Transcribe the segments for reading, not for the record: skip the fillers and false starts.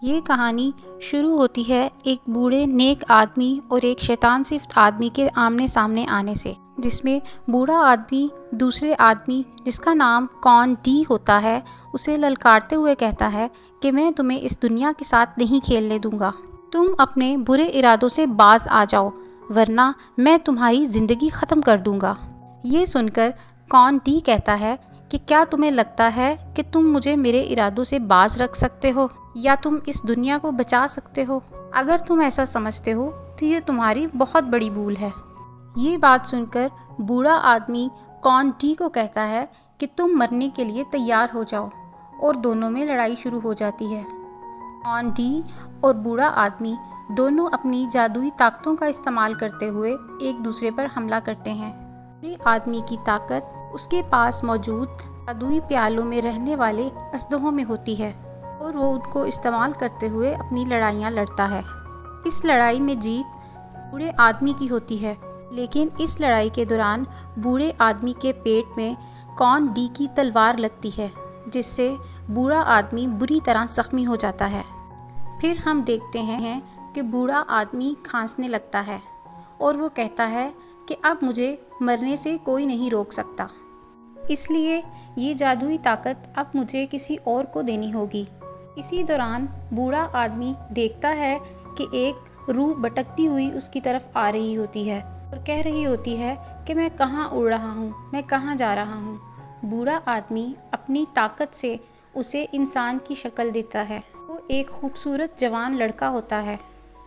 یہ کہانی شروع ہوتی ہے ایک بوڑھے نیک آدمی اور ایک شیطان صفت آدمی کے آمنے سامنے آنے سے، جس میں بوڑھا آدمی دوسرے آدمی جس کا نام کون ڈی ہوتا ہے اسے للکارتے ہوئے کہتا ہے کہ میں تمہیں اس دنیا کے ساتھ نہیں کھیلنے دوں گا، تم اپنے برے ارادوں سے باز آ جاؤ ورنہ میں تمہاری زندگی ختم کر دوں گا۔ یہ سن کر کون ڈی کہتا ہے کہ کیا تمہیں لگتا ہے کہ تم مجھے میرے ارادوں سے باز رکھ سکتے ہو یا تم اس دنیا کو بچا سکتے ہو؟ اگر تم ایسا سمجھتے ہو تو یہ تمہاری بہت بڑی بھول ہے۔ یہ بات سن کر بوڑھا آدمی کون ڈی کو کہتا ہے کہ تم مرنے کے لیے تیار ہو جاؤ، اور دونوں میں لڑائی شروع ہو جاتی ہے۔ کون ڈی اور بوڑھا آدمی دونوں اپنی جادوئی طاقتوں کا استعمال کرتے ہوئے ایک دوسرے پر حملہ کرتے ہیں۔ بوڑھے آدمی کی طاقت اس کے پاس موجود جادوئی پیالوں میں رہنے والے اژدہوں میں ہوتی ہے اور وہ ان کو استعمال کرتے ہوئے اپنی لڑائیاں لڑتا ہے۔ اس لڑائی میں جیت بوڑھے آدمی کی ہوتی ہے، لیکن اس لڑائی کے دوران بوڑھے آدمی کے پیٹ میں کون ڈی کی تلوار لگتی ہے، جس سے بوڑھا آدمی بری طرح زخمی ہو جاتا ہے۔ پھر ہم دیکھتے ہیں کہ بوڑھا آدمی کھانسنے لگتا ہے اور وہ کہتا ہے کہ اب مجھے مرنے سے کوئی نہیں روک سکتا، اس لیے یہ جادوئی طاقت اب مجھے کسی اور کو دینی ہوگی۔ اسی دوران بوڑھا آدمی دیکھتا ہے کہ ایک روح بھٹکتی ہوئی اس کی طرف آ رہی ہوتی ہے اور کہہ رہی ہوتی ہے کہ میں کہاں اڑ رہا ہوں، میں کہاں جا رہا ہوں۔ بوڑھا آدمی اپنی طاقت سے اسے انسان کی شکل دیتا ہے۔ وہ ایک خوبصورت جوان لڑکا ہوتا ہے،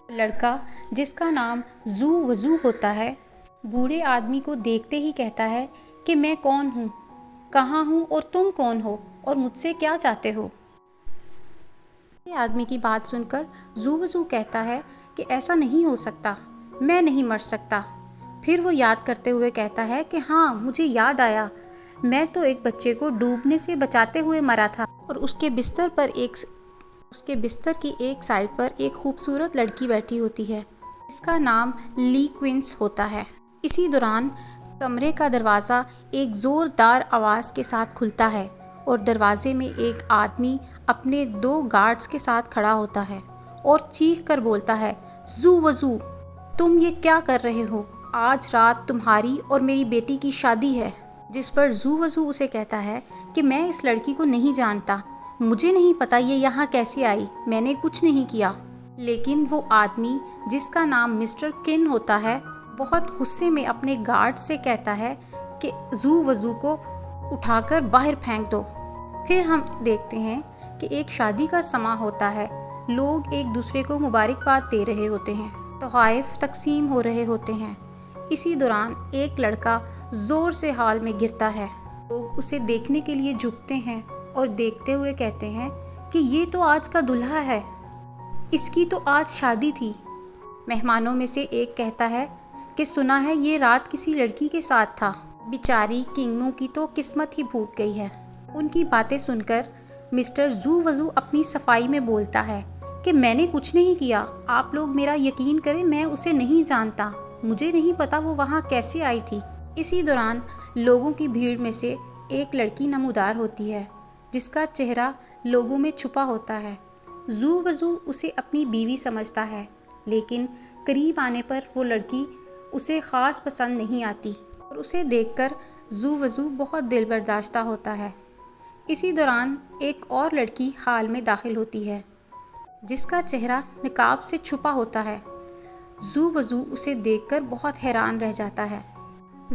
لڑکا جس کا نام زو وزو ہوتا ہے۔ بوڑھے آدمی کو دیکھتے ہی کہتا ہے کہ میں کون ہوں، کہاں ہوں اور تم کون ہو اور مجھ سے کیا چاہتے ہو؟ بوڑھے آدمی کی بات سن کر زو وزو کہتا ہے کہ ایسا نہیں ہو سکتا، میں نہیں مر سکتا۔ پھر وہ یاد کرتے ہوئے کہتا ہے کہ ہاں مجھے یاد آیا، میں تو ایک بچے کو ڈوبنے سے بچاتے ہوئے مرا تھا، اور اس کے بستر کی ایک سائڈ پر ایک خوبصورت لڑکی بیٹھی ہوتی ہے جس کا نام لی کوئنس ہوتا ہے۔ اسی دوران کمرے کا دروازہ ایک زوردار آواز کے ساتھ کھلتا ہے اور دروازے میں ایک آدمی اپنے 2 گارڈز کے ساتھ کھڑا ہوتا ہے اور چیخ کر بولتا ہے، زو وزو تم یہ کیا کر رہے ہو؟ آج رات تمہاری اور میری بیٹی کی شادی ہے۔ جس پر زو وزو اسے کہتا ہے کہ میں اس لڑکی کو نہیں جانتا، مجھے نہیں پتا یہ یہاں کیسے آئی، میں نے کچھ نہیں کیا۔ لیکن وہ آدمی جس کا نام مسٹر کن ہوتا ہے بہت غصے میں اپنے گارڈ سے کہتا ہے کہ زو وزو کو اٹھا کر باہر پھینک دو۔ پھر ہم دیکھتے ہیں کہ ایک شادی کا سماں ہوتا ہے، لوگ ایک دوسرے کو مبارکباد دے رہے ہوتے ہیں، تحائف تقسیم ہو رہے ہوتے ہیں۔ اسی دوران ایک لڑکا زور سے ہال میں گرتا ہے، لوگ اسے دیکھنے کے لیے جھکتے ہیں اور دیکھتے ہوئے کہتے ہیں کہ یہ تو آج کا دلہا ہے، اس کی تو آج شادی تھی۔ مہمانوں میں سے ایک کہتا ہے کہ سنا ہے یہ رات کسی لڑکی کے ساتھ تھا، بیچاری کنگمو کی تو قسمت ہی پھوٹ گئی ہے۔ ان کی باتیں سن کر مسٹر زو وزو اپنی صفائی میں بولتا ہے کہ میں نے کچھ نہیں کیا، آپ لوگ میرا یقین کریں، میں اسے نہیں جانتا، مجھے نہیں پتا وہ وہاں کیسے آئی تھی۔ اسی دوران لوگوں کی بھیڑ میں سے ایک لڑکی نمودار ہوتی ہے جس کا چہرہ لوگوں میں چھپا ہوتا ہے۔ زو وزو اسے اپنی بیوی سمجھتا ہے، لیکن قریب آنے پر وہ لڑکی اسے خاص پسند نہیں آتی اور اسے دیکھ کر زو وزو بہت دل برداشتہ ہوتا ہے۔ اسی دوران ایک اور لڑکی ہال میں داخل ہوتی ہے جس کا چہرہ نقاب سے چھپا ہوتا ہے۔ زو وزو اسے دیکھ کر بہت حیران رہ جاتا ہے۔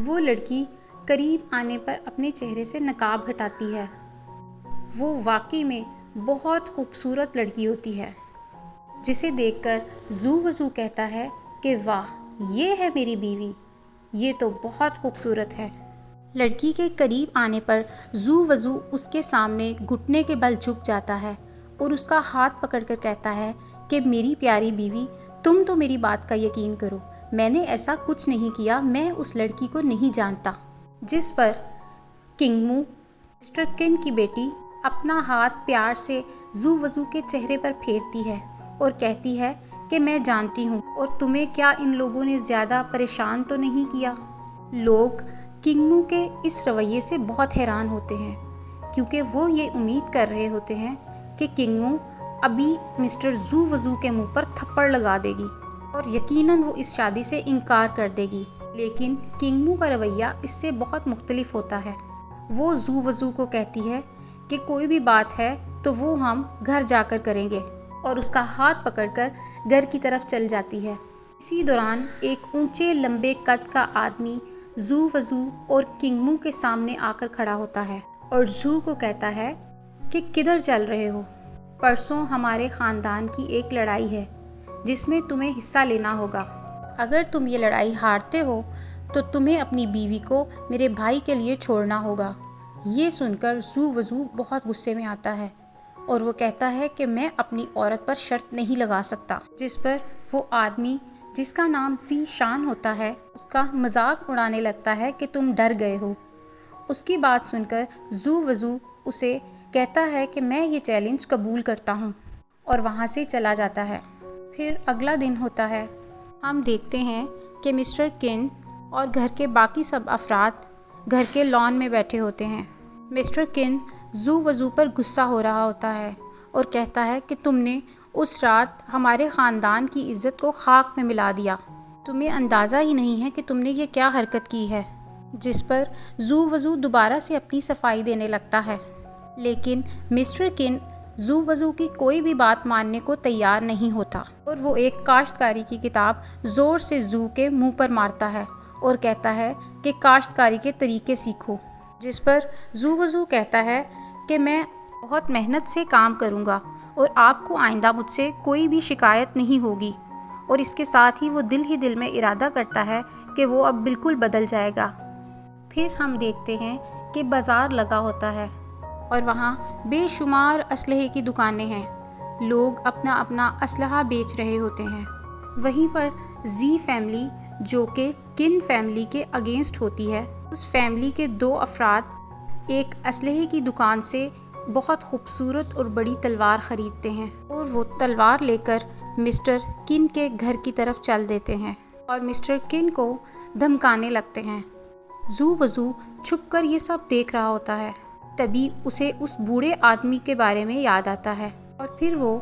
وہ لڑکی قریب آنے پر اپنے چہرے سے نقاب ہٹاتی ہے۔ وہ واقعی میں بہت خوبصورت لڑکی ہوتی ہے، جسے دیکھ کر زو وزو کہتا ہے کہ واہ، یہ ہے میری بیوی، یہ تو بہت خوبصورت ہے۔ لڑکی کے قریب آنے پر زو وزو اس کے سامنے گھٹنے کے بل جھک جاتا ہے اور اس کا ہاتھ پکڑ کر کہتا ہے کہ میری پیاری بیوی، تم تو میری بات کا یقین کرو، میں نے ایسا کچھ نہیں کیا، میں اس لڑکی کو نہیں جانتا۔ جس پر کنگمو مسٹر کن کی بیٹی اپنا ہاتھ پیار سے زو وزو کے چہرے پر پھیرتی ہے اور کہتی ہے کہ میں جانتی ہوں، اور تمہیں کیا ان لوگوں نے زیادہ پریشان تو نہیں کیا؟ لوگ کنگمو کے اس رویے سے بہت حیران ہوتے ہیں کیونکہ وہ یہ امید کر رہے ہوتے ہیں کہ کنگمو ابھی مسٹر زو وزو کے منہ پر تھپڑ لگا دے گی اور یقیناً وہ اس شادی سے انکار کر دے گی۔ لیکن کنگ مو کا رویہ اس سے بہت مختلف ہوتا ہے۔ وہ زو وزو کو کہتی ہے کہ کوئی بھی بات ہے تو وہ ہم گھر جا کر کریں گے، اور اس کا ہاتھ پکڑ کر گھر کی طرف چل جاتی ہے۔ اسی دوران ایک اونچے لمبے قد کا آدمی زو وزو اور کنگ مو کے سامنے آ کر کھڑا ہوتا ہے اور زو کو کہتا ہے کہ کدھر چل رہے ہو؟ پرسوں ہمارے خاندان کی ایک لڑائی ہے جس میں تمہیں حصہ لینا ہوگا۔ اگر تم یہ لڑائی ہارتے ہو تو تمہیں اپنی بیوی کو میرے بھائی کے لیے چھوڑنا ہوگا۔ یہ سن کر زو وزو بہت غصے میں آتا ہے اور وہ کہتا ہے کہ میں اپنی عورت پر شرط نہیں لگا سکتا، جس پر وہ آدمی جس کا نام زی شان ہوتا ہے اس کا مذاق اڑانے لگتا ہے کہ تم ڈر گئے ہو۔ اس کی بات سن کر زو وزو اسے کہتا ہے کہ میں یہ چیلنج قبول کرتا ہوں اور وہاں سے چلا جاتا ہے۔ پھر اگلا دن ہوتا ہے۔ ہم دیکھتے ہیں کہ مسٹر کن اور گھر کے باقی سب افراد گھر کے لان میں بیٹھے ہوتے ہیں۔ مسٹر کن زو وزو پر غصہ ہو رہا ہوتا ہے اور کہتا ہے کہ تم نے اس رات ہمارے خاندان کی عزت کو خاک میں ملا دیا، تمہیں اندازہ ہی نہیں ہے کہ تم نے یہ کیا حرکت کی ہے۔ جس پر زو وزو دوبارہ سے اپنی صفائی دینے لگتا ہے، لیکن مسٹر کن زو وزو کی کوئی بھی بات ماننے کو تیار نہیں ہوتا اور وہ ایک کاشتکاری کی کتاب زور سے زو کے منہ پر مارتا ہے اور کہتا ہے کہ کاشتکاری کے طریقے سیکھو۔ جس پر زو وزو کہتا ہے کہ میں بہت محنت سے کام کروں گا اور آپ کو آئندہ مجھ سے کوئی بھی شکایت نہیں ہوگی، اور اس کے ساتھ ہی وہ دل ہی دل میں ارادہ کرتا ہے کہ وہ اب بالکل بدل جائے گا۔ پھر ہم دیکھتے ہیں کہ بازار لگا ہوتا ہے اور وہاں بے شمار اسلحے کی دکانیں ہیں، لوگ اپنا اپنا اسلحہ بیچ رہے ہوتے ہیں۔ وہیں پر زی فیملی جو کہ کن فیملی کے اگینسٹ ہوتی ہے، اس فیملی کے 2 افراد ایک اسلحے کی دکان سے بہت خوبصورت اور بڑی تلوار خریدتے ہیں اور وہ تلوار لے کر مسٹر کن کے گھر کی طرف چل دیتے ہیں اور مسٹر کن کو دھمکانے لگتے ہیں۔ زو وزو چھپ کر یہ سب دیکھ رہا ہوتا ہے، تبھی اسے اس بوڑھے آدمی کے بارے میں یاد آتا ہے اور پھر وہ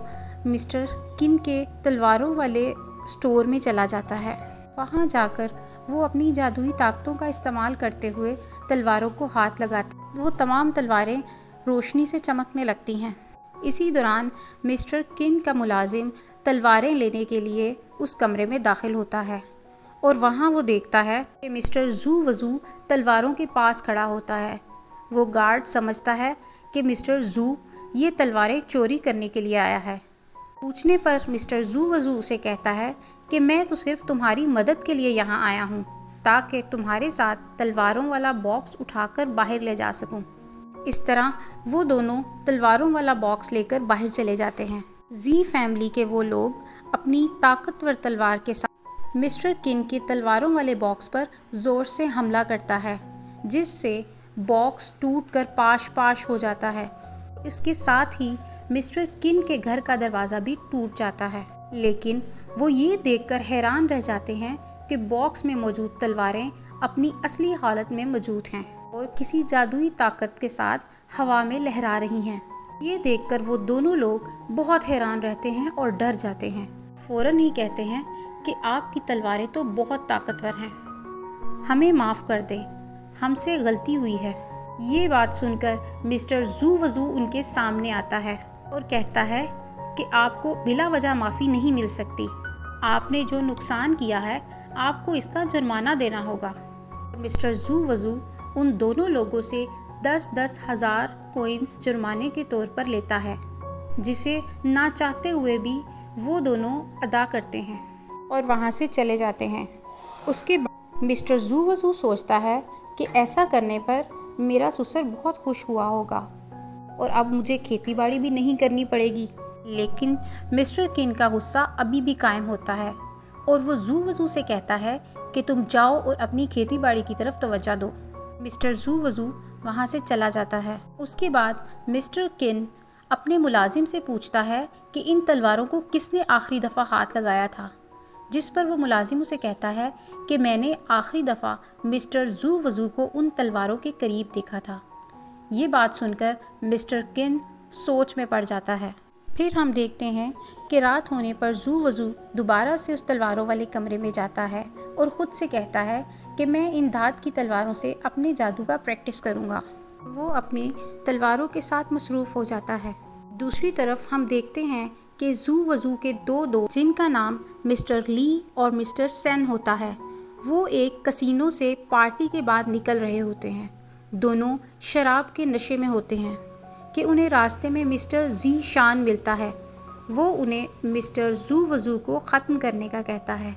مسٹر کن کے تلواروں والے اسٹور میں چلا جاتا ہے۔ وہاں جا کر وہ اپنی جادوئی طاقتوں کا استعمال کرتے ہوئے تلواروں کو ہاتھ لگاتا ہے، وہ تمام تلواریں روشنی سے چمکنے لگتی ہیں۔ اسی دوران مسٹر کن کا ملازم تلواریں لینے کے لیے اس کمرے میں داخل ہوتا ہے اور وہاں وہ دیکھتا ہے کہ مسٹر زو وزو تلواروں کے پاس کھڑا ہوتا ہے۔ وہ گارڈ سمجھتا ہے کہ مسٹر زو یہ تلواریں چوری کرنے کے لیے آیا ہے۔ پوچھنے پر مسٹر زو وزو اسے کہتا ہے کہ میں تو صرف تمہاری مدد کے لیے یہاں آیا ہوں تاکہ تمہارے ساتھ تلواروں والا باکس اٹھا کر باہر لے جا سکوں۔ اس طرح وہ دونوں تلواروں والا باکس لے کر باہر چلے جاتے ہیں۔ زی فیملی کے وہ لوگ اپنی طاقتور تلوار کے ساتھ مسٹر کن کے تلواروں والے باکس پر زور سے حملہ کرتا ہے، جس سے باکس ٹوٹ کر پاش پاش ہو جاتا ہے۔ اس کے ساتھ ہی مسٹر کن کے گھر کا دروازہ بھی ٹوٹ جاتا ہے، لیکن وہ یہ دیکھ کر حیران رہ جاتے ہیں کہ باکس میں موجود تلواریں اپنی اصلی حالت میں موجود ہیں اور کسی جادوئی طاقت کے ساتھ ہوا میں لہرا رہی ہیں۔ یہ دیکھ کر وہ دونوں لوگ بہت حیران رہتے ہیں اور ڈر جاتے ہیں، فوراً ہی کہتے ہیں کہ آپ کی تلواریں تو بہت طاقتور ہیں، ہمیں معاف کر دیں، ہم سے غلطی ہوئی ہے۔ یہ بات سن کر مسٹر زو وزو ان کے سامنے آتا ہے اور کہتا ہے کہ آپ کو بلا وجہ معافی نہیں مل سکتی، آپ نے جو نقصان کیا ہے آپ کو اس کا جرمانہ دینا ہوگا۔ مسٹر زو وزو ان دونوں لوگوں سے 10,000 ہزار کوئنز جرمانے کے طور پر لیتا ہے، جسے نہ چاہتے ہوئے بھی وہ دونوں ادا کرتے ہیں اور وہاں سے چلے جاتے ہیں۔ اس کے بعد مسٹر زو وزو سوچتا ہے کہ ایسا کرنے پر میرا سسر بہت خوش ہوا ہوگا اور اب مجھے کھیتی باڑی بھی نہیں کرنی پڑے گی، لیکن مسٹر کن کا غصہ ابھی بھی قائم ہوتا ہے اور وہ زو وزو سے کہتا ہے کہ تم جاؤ اور اپنی کھیتی باڑی کی طرف توجہ دو۔ مسٹر زو وزو وہاں سے چلا جاتا ہے۔ اس کے بعد مسٹر کن اپنے ملازم سے پوچھتا ہے کہ ان تلواروں کو کس نے آخری دفعہ ہاتھ لگایا تھا، جس پر وہ ملازم اسے کہتا ہے کہ میں نے آخری دفعہ مسٹر زو وزو کو ان تلواروں کے قریب دیکھا تھا۔ یہ بات سن کر مسٹر کن سوچ میں پڑ جاتا ہے۔ پھر ہم دیکھتے ہیں کہ رات ہونے پر زو وضو دوبارہ سے اس تلواروں والے کمرے میں جاتا ہے اور خود سے کہتا ہے کہ میں ان دھات کی تلواروں سے اپنے جادو کا پریکٹس کروں گا۔ وہ اپنی تلواروں کے ساتھ مصروف ہو جاتا ہے۔ دوسری طرف ہم دیکھتے ہیں کہ زو وضو کے دو دوست جن کا نام مسٹر لی اور مسٹر سین ہوتا ہے، وہ ایک کسینو سے پارٹی کے بعد نکل رہے ہوتے ہیں۔ دونوں شراب کے نشے میں ہوتے ہیں کہ انہیں راستے میں مسٹر زی شان ملتا ہے۔ وہ انہیں مسٹر زو وضو کو ختم کرنے کا کہتا ہے۔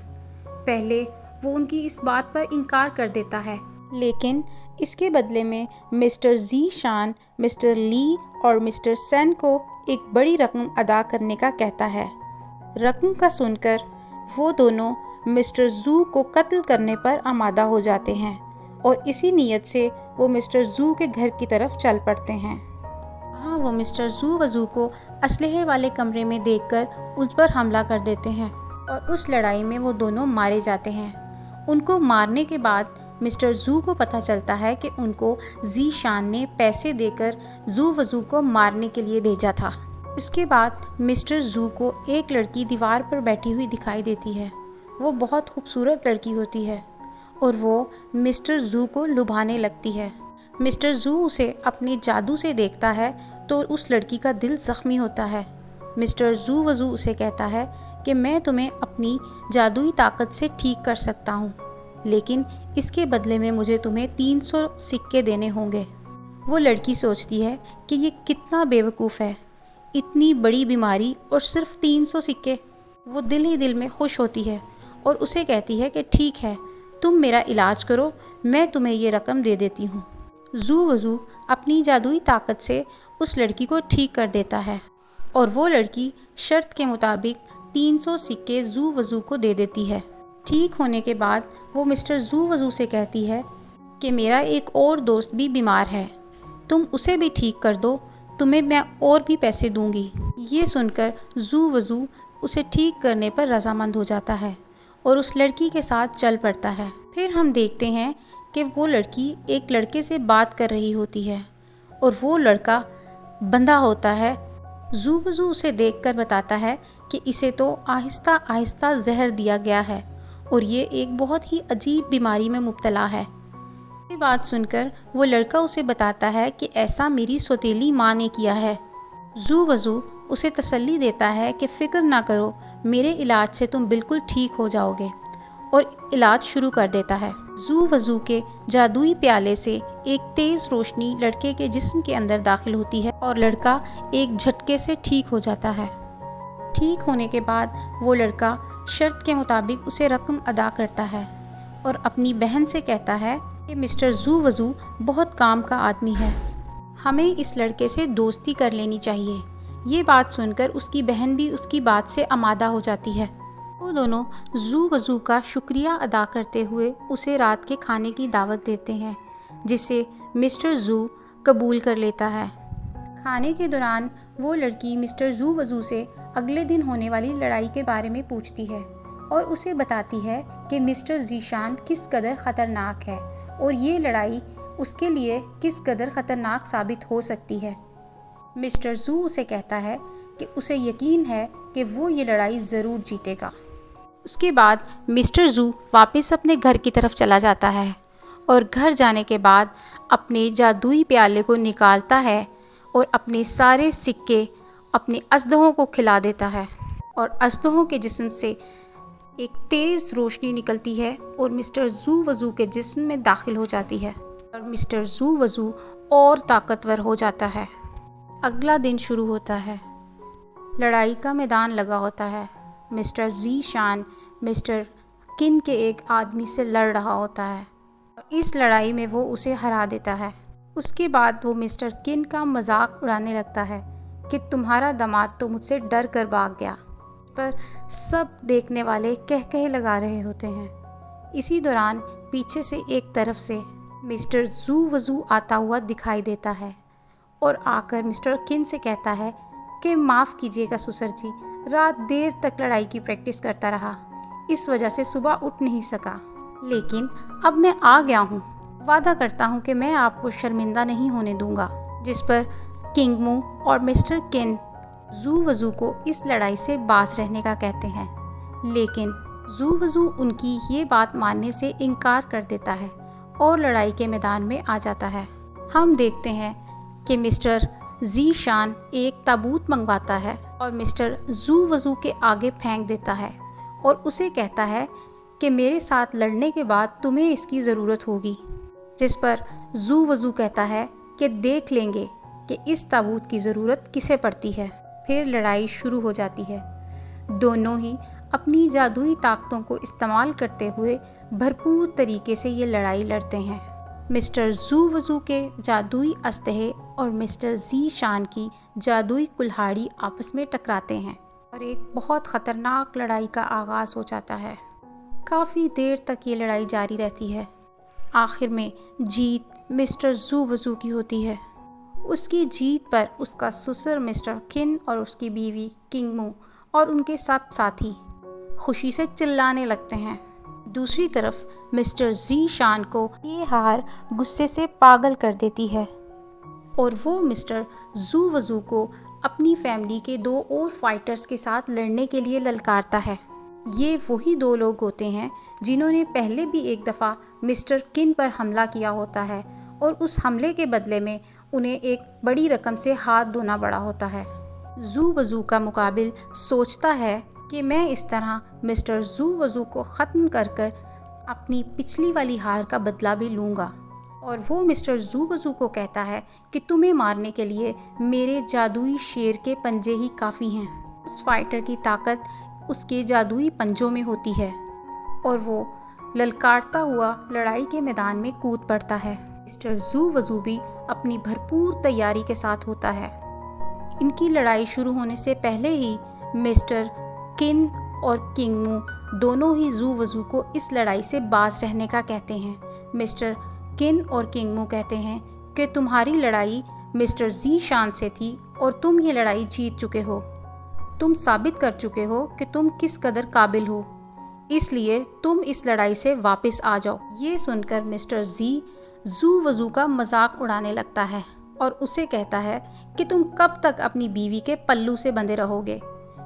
پہلے وہ ان کی اس بات پر انکار کر دیتا ہے، لیکن اس کے بدلے میں مسٹر زی شان مسٹر لی اور مسٹر سین کو ایک بڑی رقم ادا کرنے کا کہتا ہے۔ رقم کا سن کر وہ دونوں مسٹر زو کو قتل کرنے پر آمادہ ہو جاتے ہیں اور اسی نیت سے وہ مسٹر زو کے گھر کی طرف چل پڑتے ہیں۔ وہاں وہ مسٹر زو وضو کو اسلحے والے کمرے میں دیکھ کر اس پر حملہ کر دیتے ہیں اور اس لڑائی میں وہ دونوں مارے جاتے ہیں۔ ان کو مارنے کے بعد مسٹر زو کو پتہ چلتا ہے کہ ان کو زی شان نے پیسے دے کر زو وضو کو مارنے کے لیے بھیجا تھا۔ اس کے بعد مسٹر زو کو ایک لڑکی دیوار پر بیٹھی ہوئی دکھائی دیتی ہے۔ وہ بہت خوبصورت لڑکی ہوتی ہے اور وہ مسٹر زو کو لبھانے لگتی ہے۔ مسٹر زو اسے اپنے جادو سے دیکھتا ہے تو اس لڑکی کا دل زخمی ہوتا ہے۔ مسٹر زو وضو اسے کہتا ہے کہ میں تمہیں اپنی جادوئی طاقت سے ٹھیک کر سکتا ہوں، لیکن اس کے بدلے میں مجھے تمہیں 300 سکے دینے ہوں گے۔ وہ لڑکی سوچتی ہے کہ یہ کتنا بیوقوف ہے، اتنی بڑی بیماری اور صرف 300 سکے۔ وہ دل ہی دل میں خوش ہوتی ہے اور اسے کہتی ہے کہ ٹھیک ہے، تم میرا علاج کرو، میں تمہیں یہ رقم دے دیتی ہوں۔ زو وضو اپنی جادوئی طاقت سے اس لڑکی کو ٹھیک کر دیتا ہے اور وہ لڑکی شرط کے مطابق 300 سکے زو وضو کو دے دیتی ہے۔ ٹھیک ہونے کے بعد وہ مسٹر زو وضو سے کہتی ہے کہ میرا ایک اور دوست بھی بیمار ہے، تم اسے بھی ٹھیک کر دو، تمہیں میں اور بھی پیسے دوں گی۔ یہ سن کر زو وضو اسے ٹھیک کرنے پر رضامند ہو جاتا ہے اور اس لڑکی کے ساتھ چل پڑتا ہے۔ پھر ہم دیکھتے ہیں کہ وہ لڑکی ایک لڑکے سے بات کر رہی ہوتی ہے اور وہ لڑکا بندھا ہوتا ہے۔ زو وضو اسے دیکھ کر بتاتا ہے کہ اسے تو آہستہ آہستہ زہر دیا گیا ہے اور یہ ایک بہت ہی عجیب بیماری میں مبتلا ہے۔ یہ بات سن کر وہ لڑکا اسے بتاتا ہے کہ ایسا میری سوتیلی ماں نے کیا ہے۔ زو وضو اسے تسلی دیتا ہے کہ فکر نہ کرو، میرے علاج سے تم بالکل ٹھیک ہو جاؤ گے، اور علاج شروع کر دیتا ہے۔ زو وضو کے جادوئی پیالے سے ایک تیز روشنی لڑکے کے جسم کے اندر داخل ہوتی ہے اور لڑکا ایک جھٹکے سے ٹھیک ہو جاتا ہے۔ ٹھیک ہونے کے بعد وہ لڑکا شرط کے مطابق اسے رقم ادا کرتا ہے اور اپنی بہن سے کہتا ہے کہ مسٹر زو وضو بہت کام کا آدمی ہے، ہمیں اس لڑکے سے دوستی کر لینی چاہیے۔ یہ بات سن کر اس کی بہن بھی اس کی بات سے آمادہ ہو جاتی ہے۔ وہ دونوں زو وضو کا شکریہ ادا کرتے ہوئے اسے رات کے کھانے کی دعوت دیتے ہیں، جسے مسٹر زو قبول کر لیتا ہے۔ کھانے کے دوران وہ لڑکی مسٹر زو وضو سے اگلے دن ہونے والی لڑائی کے بارے میں پوچھتی ہے اور اسے بتاتی ہے کہ مسٹر ذیشان کس قدر خطرناک ہے اور یہ لڑائی اس کے لیے کس قدر خطرناک ثابت ہو سکتی ہے۔ مسٹر زو اسے کہتا ہے کہ اسے یقین ہے کہ وہ یہ لڑائی ضرور جیتے گا۔ اس کے بعد مسٹر زو واپس اپنے گھر کی طرف چلا جاتا ہے اور گھر جانے کے بعد اپنے جادوئی پیالے کو نکالتا ہے اور اپنے سارے سکے اپنے اژدہوں کو کھلا دیتا ہے اور اژدہوں کے جسم سے ایک تیز روشنی نکلتی ہے اور مسٹر زو وضو کے جسم میں داخل ہو جاتی ہے اور مسٹر زو وضو اور طاقتور ہو جاتا ہے۔ اگلا دن شروع ہوتا ہے۔ لڑائی کا میدان لگا ہوتا ہے۔ مسٹر زی شان مسٹر کن کے ایک آدمی سے لڑ رہا ہوتا ہے اور اس لڑائی میں وہ اسے ہرا دیتا ہے۔ اس کے بعد وہ مسٹر کن کا مذاق اڑانے لگتا ہے کہ تمہارا داماد تو مجھ سے ڈر کر بھاگ گیا، پر سب دیکھنے والے کہے لگا رہے ہوتے ہیں۔ اسی دوران پیچھے سے ایک طرف سے مسٹر زو وضو آتا ہوا دکھائی دیتا ہے اور آ کر مسٹر کن سے کہتا ہے کہ معاف کیجیے گا سسر جی، رات دیر تک لڑائی کی پریکٹس کرتا رہا، اس وجہ سے صبح اٹھ نہیں سکا، لیکن اب میں آ گیا ہوں، وعدہ کرتا ہوں کہ میں آپ کو شرمندہ نہیں ہونے دوں گا۔ جس پر کنگ مو اور مسٹر کن زو وزو کو اس لڑائی سے باز رہنے کا کہتے ہیں، لیکن زو وزو ان کی یہ بات ماننے سے انکار کر دیتا ہے اور لڑائی کے میدان میں آ جاتا ہے۔ ہم دیکھتے ہیں کہ مسٹر زی شان ایک تابوت منگواتا ہے اور مسٹر زو وزو کے آگے پھینک دیتا ہے اور اسے کہتا ہے کہ میرے ساتھ لڑنے کے بعد تمہیں اس کی ضرورت ہوگی، جس پر زو وزو کہتا ہے کہ دیکھ لیں گے کہ اس تابوت کی ضرورت کسے پڑتی ہے۔ پھر لڑائی شروع ہو جاتی ہے۔ دونوں ہی اپنی جادوئی طاقتوں کو استعمال کرتے ہوئے بھرپور طریقے سے یہ لڑائی لڑتے ہیں۔ مسٹر زو وزو کے جادوئی اسلحے اور مسٹر زی شان کی جادوئی کلہاڑی آپس میں ٹکراتے ہیں اور ایک بہت خطرناک لڑائی کا آغاز ہو جاتا ہے۔ کافی دیر تک یہ لڑائی جاری رہتی ہے۔ آخر میں جیت مسٹر زو وزو کی ہوتی ہے۔ اس کی جیت پر اس کا سسر مسٹر کن اور اس کی بیوی کنگ مو اور ان کے سب ساتھی خوشی سے چلانے لگتے ہیں۔ دوسری طرف مسٹر زی شان کو یہ ہار غصے سے پاگل کر دیتی ہے اور وہ مسٹر زو وزو کو اپنی فیملی کے 2 اور فائٹرز کے ساتھ لڑنے کے لیے للکارتا ہے۔ یہ وہی 2 لوگ ہوتے ہیں جنہوں نے پہلے بھی ایک دفعہ مسٹر کن پر حملہ کیا ہوتا ہے اور اس حملے کے بدلے میں انہیں ایک بڑی رقم سے ہاتھ دھونا پڑا ہوتا ہے۔ زو وزو کا مقابل سوچتا ہے کہ میں اس طرح مسٹر زو وزو کو ختم کر اپنی پچھلی والی ہار کا بدلہ بھی لوں گا، اور وہ مسٹر زو وزو کو کہتا ہے کہ تمہیں مارنے کے لیے میرے جادوئی شیر کے پنجے ہی کافی ہیں۔ اس فائٹر کی طاقت اس کے جادوئی پنجوں میں ہوتی ہے اور وہ للکارتا ہوا لڑائی کے میدان میں کود پڑتا ہے۔ مسٹر زو وزو بھی اپنی بھرپور تیاری کے ساتھ ہوتا ہے۔ ان کی لڑائی شروع ہونے سے پہلے ہی مسٹر کن اور کنگ مو دونوں ہی زو وزو کو اس لڑائی سے باز رہنے کا کہتے ہیں۔ مسٹر کن اور کنگ مو کہتے ہیں کہ تمہاری لڑائی مسٹر زی شان سے تھی اور تم یہ لڑائی جیت چکے ہو۔ تم ثابت کر چکے ہو کہ تم کس قدر قابل ہو، اس لیے تم اس لڑائی سے واپس آ جاؤ۔ یہ سن کر مسٹر زی زو وزو کا مذاق اڑانے لگتا ہے اور اسے کہتا ہے کہ تم کب تک اپنی بیوی کے پلو سے بندھے رہو گے۔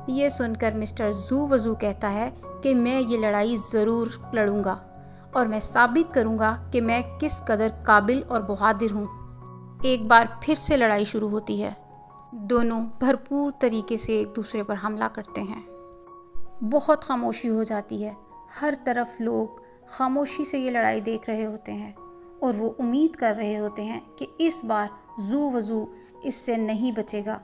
یہ سن کر مسٹر زو وزو کہتا ہے کہ میں یہ لڑائی ضرور لڑوں گا اور میں ثابت کروں گا کہ میں کس قدر قابل اور بہادر ہوں۔ ایک بار پھر سے لڑائی شروع ہوتی ہے۔ دونوں بھرپور طریقے سے ایک دوسرے پر حملہ کرتے ہیں۔ بہت خاموشی ہو جاتی ہے۔ ہر طرف لوگ خاموشی سے یہ لڑائی دیکھ رہے ہوتے ہیں اور وہ امید کر رہے ہوتے ہیں کہ اس بار زو وزو اس سے نہیں بچے گا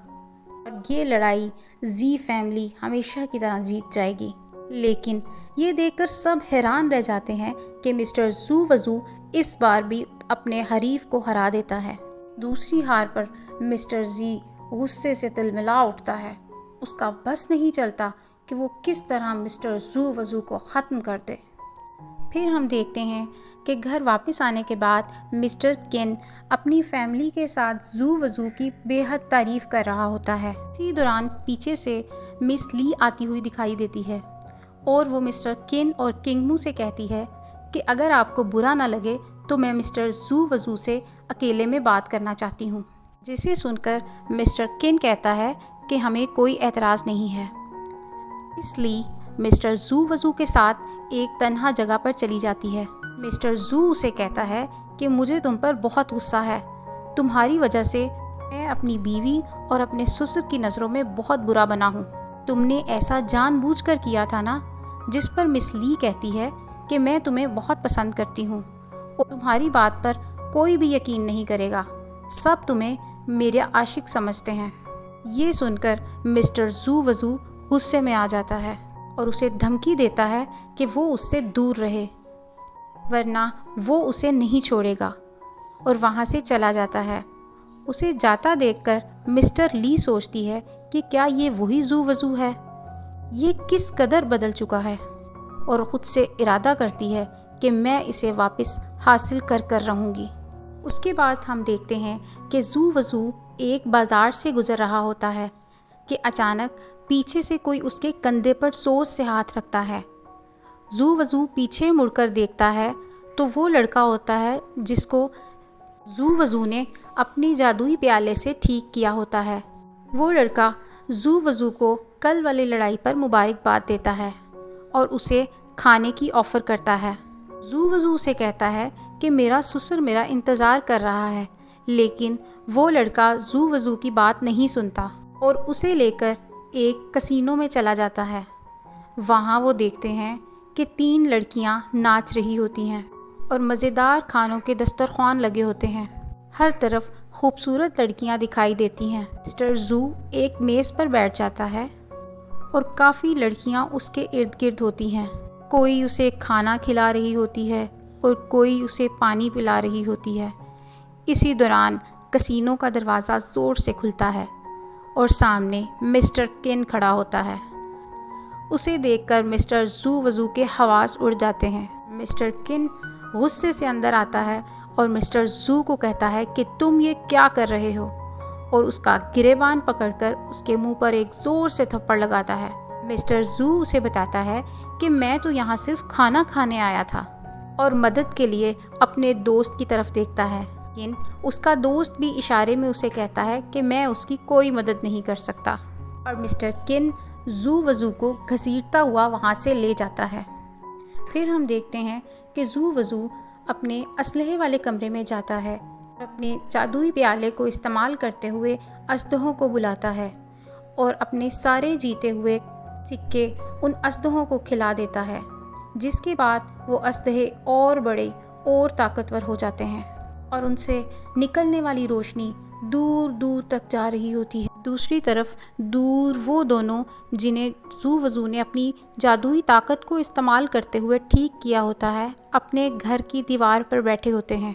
اور یہ لڑائی زی فیملی ہمیشہ کی طرح جیت جائے گی۔ لیکن یہ دیکھ کر سب حیران رہ جاتے ہیں کہ مسٹر زو وزو اس بار بھی اپنے حریف کو ہرا دیتا ہے۔ دوسری ہار پر مسٹر زی غصے سے تلملا اٹھتا ہے۔ اس کا بس نہیں چلتا کہ وہ کس طرح مسٹر زو وزو کو ختم کر دے۔ پھر ہم دیکھتے ہیں کہ گھر واپس آنے کے بعد مسٹر کن اپنی فیملی کے ساتھ زو وزو کی بے حد تعریف کر رہا ہوتا ہے۔ اسی دوران پیچھے سے مس لی آتی ہوئی دکھائی دیتی ہے اور وہ مسٹر کن اور کنگ مو سے کہتی ہے کہ اگر آپ کو برا نہ لگے تو میں مسٹر زو وزو سے اکیلے میں بات کرنا چاہتی ہوں، جسے سن کر مسٹر کن کہتا ہے کہ ہمیں کوئی اعتراض نہیں ہے۔ اس لیے مسٹر زو وزو کے ساتھ ایک تنہا جگہ پر چلی جاتی ہے۔ مسٹر زو اسے کہتا ہے کہ مجھے تم پر بہت غصہ ہے، تمہاری وجہ سے میں اپنی بیوی اور اپنے سسر کی نظروں میں بہت برا بنا ہوں۔ تم نے ایسا جان بوجھ کر کیا تھا نا؟ جس پر مس لی کہتی ہے کہ میں تمہیں بہت پسند کرتی ہوں اور تمہاری بات پر کوئی بھی یقین نہیں کرے گا، سب تمہیں میرے عاشق سمجھتے ہیں۔ یہ سن کر مسٹر زو وزو غصے میں آ جاتا ہے اور اسے دھمکی دیتا ہے کہ وہ اس سے دور رہے ورنہ وہ اسے نہیں چھوڑے گا، اور وہاں سے چلا جاتا ہے۔ اسے جاتا دیکھ کر مسٹر لی سوچتی ہے کہ کیا یہ وہی زو وزو ہے؟ یہ کس قدر بدل چکا ہے، اور خود سے ارادہ کرتی ہے کہ میں اسے واپس حاصل کر رہوں گی۔ اس کے بعد ہم دیکھتے ہیں کہ زو وزو ایک بازار سے گزر رہا ہوتا ہے کہ اچانک پیچھے سے کوئی اس کے کندھے پر زور سے ہاتھ رکھتا ہے۔ زو وزو پیچھے مڑ کر دیکھتا ہے تو وہ لڑکا ہوتا ہے جس کو زو وزو نے اپنی جادوئی پیالے سے ٹھیک کیا ہوتا ہے۔ وہ لڑکا زو وزو کو کل والی لڑائی پر مبارکباد دیتا ہے اور اسے کھانے کی آفر کرتا ہے۔ زو وزو سے کہتا ہے کہ میرا سسر میرا انتظار کر رہا ہے، لیکن وہ لڑکا زو وزو کی بات نہیں سنتا اور اسے لے کر ایک کسینو میں چلا جاتا ہے۔ وہاں وہ دیکھتے ہیں کہ 3 لڑکیاں ناچ رہی ہوتی ہیں اور مزیدار کھانوں کے دسترخوان لگے ہوتے ہیں۔ ہر طرف خوبصورت لڑکیاں دکھائی دیتی ہیں۔ مسٹر زو ایک میز پر بیٹھ جاتا ہے اور کافی لڑکیاں اس کے ارد گرد ہوتی ہیں۔ کوئی اسے کھانا کھلا رہی ہوتی ہے اور کوئی اسے پانی پلا رہی ہوتی ہے۔ اسی دوران کسینو کا دروازہ زور سے کھلتا ہے اور سامنے مسٹر کن کھڑا ہوتا ہے۔ اسے دیکھ کر مسٹر زو وزو کے حواس اڑ جاتے ہیں۔ مسٹر کن غصے سے اندر آتا ہے اور مسٹر زو کو کہتا ہے کہ تم یہ کیا کر رہے ہو، اور اس کا گریبان پکڑ کر اس کے منہ پر ایک زور سے تھپڑ لگاتا ہے۔ مسٹر زو اسے بتاتا ہے کہ میں تو یہاں صرف کھانا کھانے آیا تھا، اور مدد کے لیے اپنے دوست کی طرف دیکھتا ہے، لیکن اس کا دوست بھی اشارے میں اسے کہتا ہے کہ میں اس کی کوئی مدد نہیں کر سکتا، اور مسٹر کن زو وزو کو گھسیٹتا ہوا وہاں سے لے جاتا ہے۔ پھر ہم دیکھتے ہیں کہ زو وزو اپنے اسلحے والے کمرے میں جاتا ہے اور اپنے جادوئی پیالے کو استعمال کرتے ہوئے اژدہوں کو بلاتا ہے اور اپنے سارے جیتے ہوئے سکے ان اژدہوں کو کھلا دیتا ہے، جس کے بعد وہ اژدہے اور بڑے اور طاقتور ہو جاتے ہیں اور ان سے نکلنے والی روشنی دور دور تک جا رہی ہوتی ہے۔ دوسری طرف دور وہ دونوں جنہیں زو وزو نے اپنی جادوئی طاقت کو استعمال کرتے ہوئے ٹھیک کیا ہوتا ہے، اپنے گھر کی دیوار پر بیٹھے ہوتے ہیں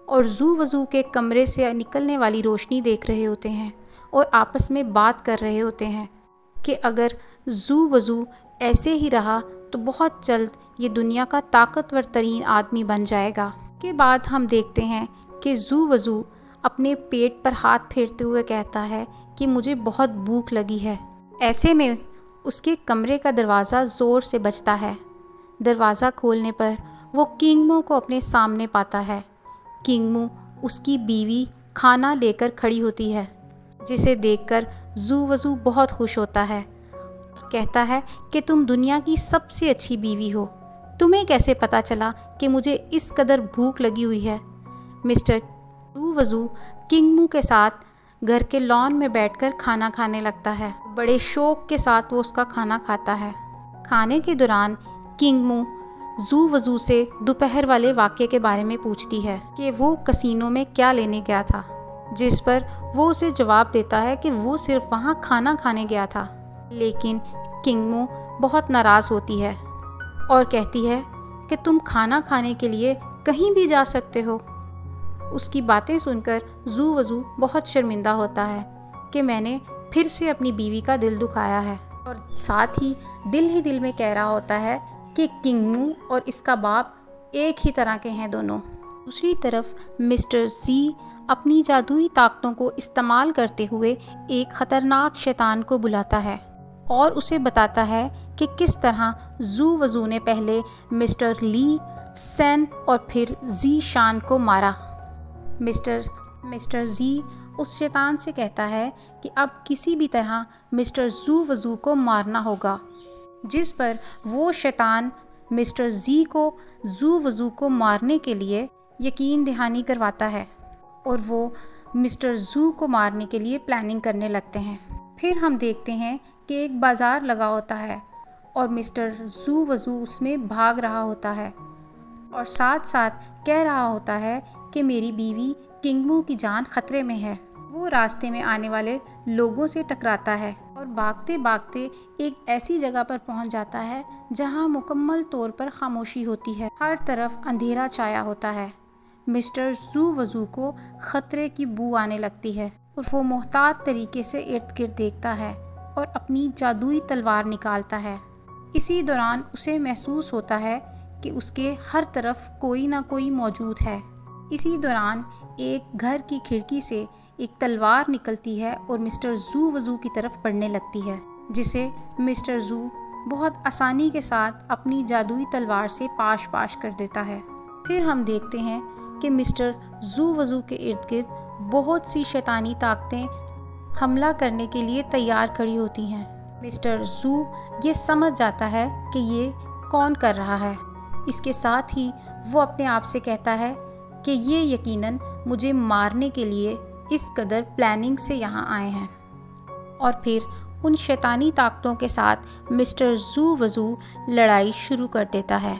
اور زو وزو کے کمرے سے نکلنے والی روشنی دیکھ رہے ہوتے ہیں اور آپس میں بات کر رہے ہوتے ہیں کہ اگر زو وزو ایسے ہی رہا تو بہت جلد یہ دنیا کا طاقتور ترین آدمی بن جائے گا۔ اس کے بعد ہم دیکھتے ہیں کہ زو وزو اپنے پیٹ پر ہاتھ پھیرتے ہوئے کہتا ہے کہ مجھے بہت بھوک لگی ہے۔ ایسے میں اس کے کمرے کا دروازہ زور سے بجتا ہے۔ دروازہ کھولنے پر وہ کنگ مو کو اپنے سامنے پاتا ہے۔ کنگ مو اس کی بیوی کھانا لے کر کھڑی ہوتی ہے، جسے دیکھ کر زو وزو بہت خوش ہوتا ہے۔ کہتا ہے کہ تم دنیا کی سب سے اچھی بیوی ہو، تمہیں کیسے پتا چلا کہ مجھے اس قدر بھوک لگی ہوئی ہے؟ مسٹر زو وزو کنگ مو کے ساتھ گھر کے لان میں بیٹھ کر کھانا کھانے لگتا ہے۔ بڑے شوق کے ساتھ وہ اس کا کھانا کھاتا ہے۔ کھانے کے دوران کنگ مو زو وزو سے دوپہر والے واقعے کے بارے میں پوچھتی ہے کہ وہ کسینو میں کیا لینے گیا تھا، جس پر وہ اسے جواب دیتا ہے کہ وہ صرف وہاں کھانا کھانے گیا تھا۔ لیکن کنگ مو بہت ناراض ہوتی ہے اور کہتی ہے کہ تم کھانا کھانے کے لیے کہیں بھی جا سکتے ہو۔ اس کی باتیں سن کر زو وزو بہت شرمندہ ہوتا ہے کہ میں نے پھر سے اپنی بیوی کا دل دکھایا ہے، اور ساتھ ہی دل میں کہہ رہا ہوتا ہے کہ کنگ مو اور اس کا باپ ایک ہی طرح کے ہیں دونوں۔ دوسری طرف مسٹر زی اپنی جادوئی طاقتوں کو استعمال کرتے ہوئے ایک خطرناک شیطان کو بلاتا ہے اور اسے بتاتا ہے کہ کس طرح زو وزو نے پہلے مسٹر لی سین اور پھر زی شان کو مارا۔ مسٹر زی اس شیطان سے کہتا ہے کہ اب کسی بھی طرح مسٹر زو وزو کو مارنا ہوگا، جس پر وہ شیطان مسٹر زی کو زو وزو کو مارنے کے لیے یقین دہانی کرواتا ہے اور وہ مسٹر زو کو مارنے کے لیے پلاننگ کرنے لگتے ہیں۔ پھر ہم دیکھتے ہیں کہ ایک بازار لگا ہوتا ہے اور مسٹر زو وزو اس میں بھاگ رہا ہوتا ہے اور ساتھ ساتھ کہہ رہا ہوتا ہے کہ میری بیوی کنگ مو کی جان خطرے میں ہے۔ وہ راستے میں آنے والے لوگوں سے ٹکراتا ہے اور بھاگتے بھاگتے ایک ایسی جگہ پر پہنچ جاتا ہے جہاں مکمل طور پر خاموشی ہوتی ہے، ہر طرف اندھیرا چھایا ہوتا ہے۔ مسٹر زو وزو کو خطرے کی بو آنے لگتی ہے اور وہ محتاط طریقے سے ارد گرد دیکھتا ہے اور اپنی جادوئی تلوار نکالتا ہے۔ اسی دوران اسے محسوس ہوتا ہے کہ اس کے ہر طرف کوئی نہ کوئی موجود ہے۔ اسی دوران ایک گھر کی کھڑکی سے ایک تلوار نکلتی ہے اور مسٹر زو وزو کی طرف بڑھنے لگتی ہے، جسے مسٹر زو بہت آسانی کے ساتھ اپنی جادوئی تلوار سے پاش پاش کر دیتا ہے۔ پھر ہم دیکھتے ہیں کہ مسٹر زو وزو کے ارد گرد بہت سی شیطانی طاقتیں حملہ کرنے کے لیے تیار کھڑی ہوتی ہیں۔ مسٹر زو یہ سمجھ جاتا ہے کہ یہ کون کر رہا ہے۔ اس کے ساتھ ہی وہ اپنے آپ سے کہتا ہے کہ یہ یقیناً مجھے مارنے کے لیے اس قدر پلاننگ سے یہاں آئے ہیں، اور پھر ان شیطانی طاقتوں کے ساتھ مسٹر زو وزو لڑائی شروع کر دیتا ہے۔